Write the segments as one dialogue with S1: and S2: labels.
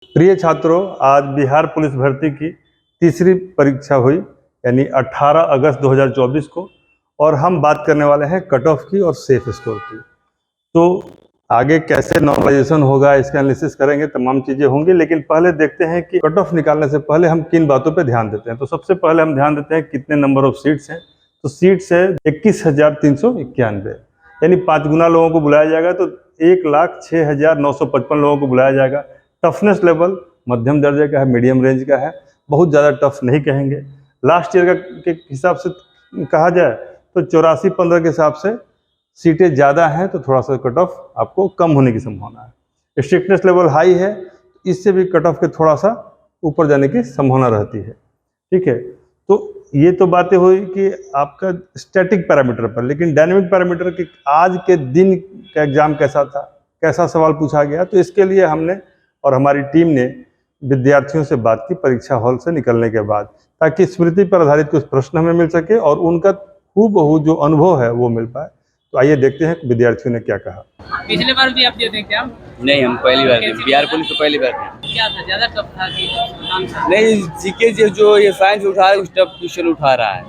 S1: प्रिय छात्रों, आज बिहार पुलिस भर्ती की तीसरी परीक्षा हुई, यानी 18 अगस्त 2024 को। और हम बात करने वाले हैं कट ऑफ की और सेफ स्कोर की। तो आगे कैसे नॉर्मलाइजेशन होगा, इसका एनालिसिस करेंगे, तमाम चीज़ें होंगी। लेकिन पहले देखते हैं कि कट ऑफ निकालने से पहले हम किन बातों पे ध्यान देते हैं। तो सबसे पहले हम ध्यान देते हैं कितने नंबर ऑफ सीट्स हैं। तो सीट्स है 21,391, यानी 5 गुना लोगों को बुलाया जाएगा तो 1,06,955 लोगों को बुलाया जाएगा। टफनेस लेवल मध्यम दर्जे का है, मीडियम रेंज का है, बहुत ज़्यादा टफ नहीं कहेंगे। लास्ट ईयर के हिसाब से कहा जाए तो 84-15 के हिसाब से सीटें ज़्यादा हैं, तो थोड़ा सा कट ऑफ आपको कम होने की संभावना है। स्ट्रिक्टनेस लेवल हाई है, इससे भी कट ऑफ के थोड़ा सा ऊपर जाने की संभावना रहती है। ठीक है, तो ये तो बातें हुई कि आपका स्टैटिक पैरामीटर पर। लेकिन डायनेमिक पैरामीटर के आज के दिन का एग्जाम कैसा था, कैसा सवाल पूछा गया, तो इसके लिए हमने और हमारी टीम ने विद्यार्थियों से बात की परीक्षा हॉल से निकलने के बाद, ताकि स्मृति पर आधारित कुछ प्रश्न हमें मिल सके और उनका हूबहू जो अनुभव है वो मिल पाए। तो आइए देखते हैं विद्यार्थियों ने क्या कहा।
S2: पिछले बार भी आप दिए थे क्या?
S3: नहीं, हम पहली बार थे। बिहार पुलिस तो पहली बार थे।
S2: क्या था, ज्यादा टफ था कि आसान था?
S3: नहीं, जीके जो ये साइंस उठा रहा है उस टफ क्वेश्चन उठा रहा है।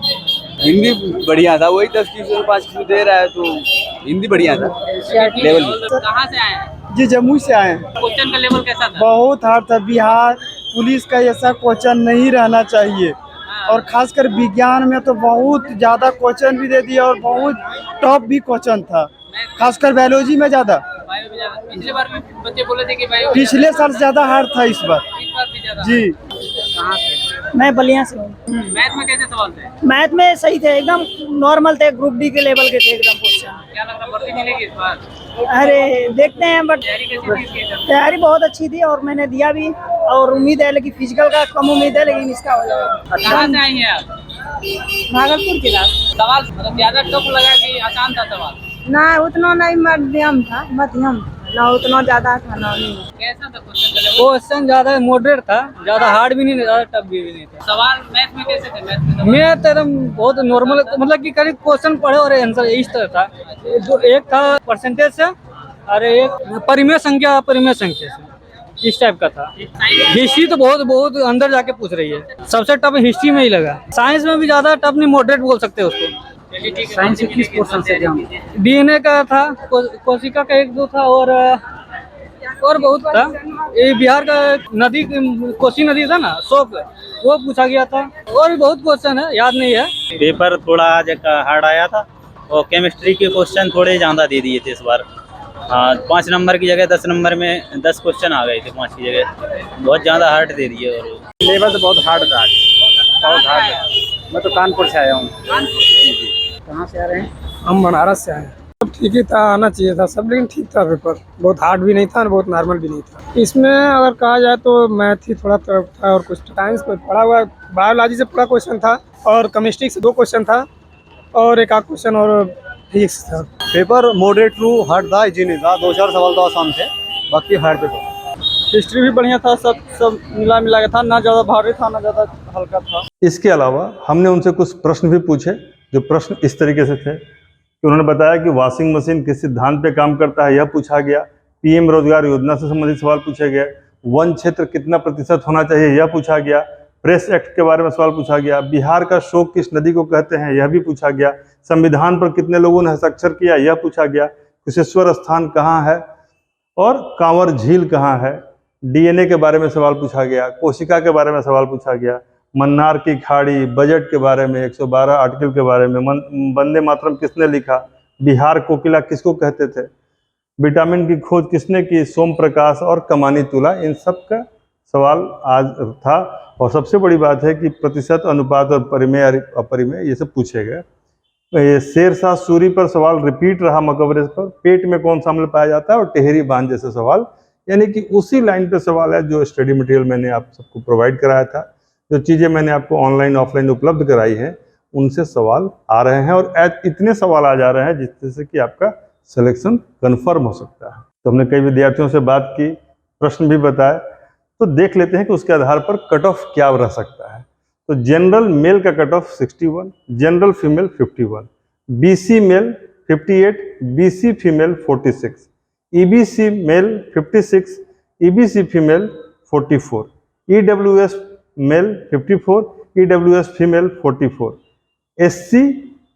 S3: हिंदी बढ़िया था, वही 10 क्वेश्चन 5 क्वेश्चन दे रहा है, तो हिंदी बढ़िया था लेवल में।
S2: कहाँ से आए हैं?
S4: जी जम्मू से आए हैं।
S2: क्वेश्चन का लेवल कैसा था?
S4: बहुत हार्ड था। बिहार पुलिस का ऐसा क्वेश्चन नहीं रहना चाहिए, और खासकर विज्ञान में तो बहुत ज़्यादा क्वेश्चन भी दे दिया और बहुत टफ भी क्वेश्चन था, खासकर बायोलॉजी में ज़्यादा।
S2: बायो भी ज्यादा। पिछले बार भी बच्चे बोले थे कि बायो
S4: पिछले साल ज़्यादा हार्ड था इस बार।
S2: भी ज्यादा।
S4: जी
S2: कहाँ से?
S5: मैं बलिया से हूँ।
S2: मैथ में कैसे सवाल थे?
S5: मैथ में सही थे, एकदम नॉर्मल थे, ग्रुप डी के लेवल के थे एकदम क्वेश्चन।
S2: क्या लग रहा भर्ती मिलेगी इस बार?
S5: अरे देखते हैं, बट
S2: तैयारी कैसी थी इसकी?
S5: तैयारी बहुत अच्छी थी और मैंने दिया भी, और उम्मीद है, लेकिन फिजिकल का कम उम्मीद है, लेकिन इसका हो जाएगा।
S2: कहाँ से आई हैं आप?
S5: भागलपुर जिला।
S2: सवाल मतलब ज्यादा टफ लगा कि आसान था सवाल?
S6: ना उतना नहीं, मध्यम था, ना उतना ज्यादा था ना नहीं।
S2: कैसा था क्वेश्चन का लेवल?
S7: क्वेश्चन ज्यादा मॉडरेट था, ज्यादा हार्ड भी नहीं, ज्यादा टफ भी नहीं था।
S2: सवाल मैथ में कैसे थे? मैथ में
S7: मैं तो एकदम बहुत नॉर्मल, मतलब कि करीब क्वेश्चन पढ़े और आंसर इस तरह था। जो एक था परसेंटेज से और एक परिमेय संख्या से, इस टाइप का था। हिस्ट्री तो बहुत बहुत अंदर जाके पूछ रही है, सबसे टफ हिस्ट्री में ही लगा। साइंस में भी ज्यादा टफ नहीं, मॉडरेट बोल सकते हैं उसको।
S2: साइंस के किस क्वेश्चन से ध्यान?
S7: डीएनए का था, कोशिका का 1-2 था, और बहुत था। ये बिहार का नदी, कोसी नदी था ना, शोक, वो पूछा गया था। और भी बहुत क्वेश्चन है, याद नहीं है।
S8: पेपर थोड़ा आज हार्ड आया था और केमिस्ट्री के क्वेश्चन थोड़े ज़्यादा दे दिए थे इस बार। 5 नंबर की जगह 10 नंबर में 10 क्वेश्चन आ गए थे 5 की जगह, बहुत ज़्यादा हार्ड दे दिए। और
S4: लेवल तो बहुत हार्ड था, बहुत हार्ड। मैं तो कानपुर से आया हूँ।
S2: कहाँ से आ रहे हैं?
S4: हम बनारस से आए। सब ठीक ही था, आना चाहिए था सब, लेकिन ठीक था पेपर। बहुत हार्ड भी नहीं था और बहुत नॉर्मल भी नहीं था। इसमें अगर कहा जाए तो मैथ ही थोड़ा टफ था, और कुछ साइंस में पढ़ा हुआ, बायोलॉजी से पूरा क्वेश्चन था, और केमिस्ट्री से 2 क्वेश्चन था, और एक आध क्वेश्चन और फिजिक्स था।
S9: पेपर मॉडरेट टू हार्ड था, इजी नहीं था। 2-4 सवाल तो आसान थे, बाकी हार्ड पेपर।
S4: हिस्ट्री भी बढ़िया था, सब मिला के था, ना ज़्यादा भारी था ना ज़्यादा हल्का था।
S1: इसके अलावा हमने उनसे कुछ प्रश्न भी पूछे, जो प्रश्न इस तरीके से थे कि उन्होंने बताया कि वॉशिंग मशीन किस सिद्धांत पे काम करता है, यह पूछा गया। पीएम रोजगार योजना से संबंधित सवाल पूछे गए। वन क्षेत्र कितना प्रतिशत होना चाहिए, यह पूछा गया। प्रेस एक्ट के बारे में सवाल पूछा गया। बिहार का शोक किस नदी को कहते हैं, यह भी पूछा गया। संविधान पर कितने लोगों ने हस्ताक्षर किया, यह पूछा गया। कुशेश्वर स्थान कहाँ है और कांवर झील कहाँ है। डीएनए के बारे में सवाल पूछा गया। कोशिका के बारे में सवाल पूछा गया। मन्नार की खाड़ी, बजट के बारे में, 112 आर्टिकल के बारे में, वंदे मातरम किसने लिखा, बिहार कोकिला किसको कहते थे, विटामिन की खोज किसने की, सोम प्रकाश और कमानी तुला, इन सब का सवाल आज था। और सबसे बड़ी बात है कि प्रतिशत, अनुपात और परिमेय अपरिमेय ये सब पूछे गए। ये शेरशाह सूरी पर सवाल रिपीट रहा, मकबरे पर पेट में कौन सा अम्ल पाया जाता है, और टेहरी बांध जैसे सवाल, यानी कि उसी लाइन पे सवाल है जो स्टडी मटेरियल मैंने आप सबको प्रोवाइड कराया था। जो चीज़ें मैंने आपको ऑनलाइन ऑफलाइन उपलब्ध कराई हैं, उनसे सवाल आ रहे हैं, और इतने सवाल आ जा रहे हैं जिससे कि आपका सिलेक्शन कन्फर्म हो सकता है। तो हमने कई विद्यार्थियों से बात की, प्रश्न भी बताए, तो देख लेते हैं कि उसके आधार पर कट ऑफ क्या रह सकता है। तो जनरल मेल का cut off 61, general female 51, BC male 58, BC female 46, EBC male 56, EBC female 44, EWS male 54, EWS female 44, SC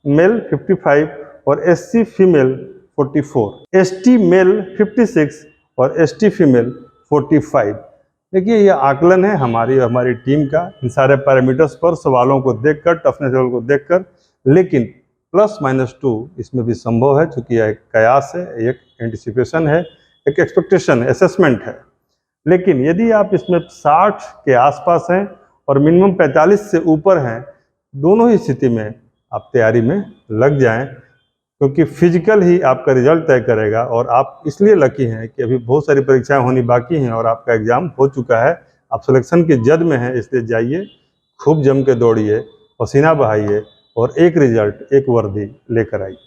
S1: male 55 और SC फीमेल 44, ST मेल 56 और ST फीमेल 45। देखिए ये आकलन है हमारी टीम का इन सारे पैरामीटर्स पर, सवालों को देखकर, टफनेस लेवल को देखकर, लेकिन +-2 इसमें भी संभव है, क्योंकि यह एक कयास है, एक एंटिसिपेशन है, एक एक्सपेक्टेशन है, असेसमेंट है। लेकिन यदि आप इसमें 60 के आसपास हैं और मिनिमम 45 से ऊपर हैं, दोनों ही स्थिति में आप तैयारी में लग जाएं, क्योंकि फिजिकल ही आपका रिजल्ट तय करेगा। और आप इसलिए लकी हैं कि अभी बहुत सारी परीक्षाएं होनी बाकी हैं और आपका एग्ज़ाम हो चुका है, आप सिलेक्शन की जद में हैं। इसलिए जाइए, खूब जम के दौड़िए, पसीना बहाइए और एक रिजल्ट, एक वर्दी लेकर आइए।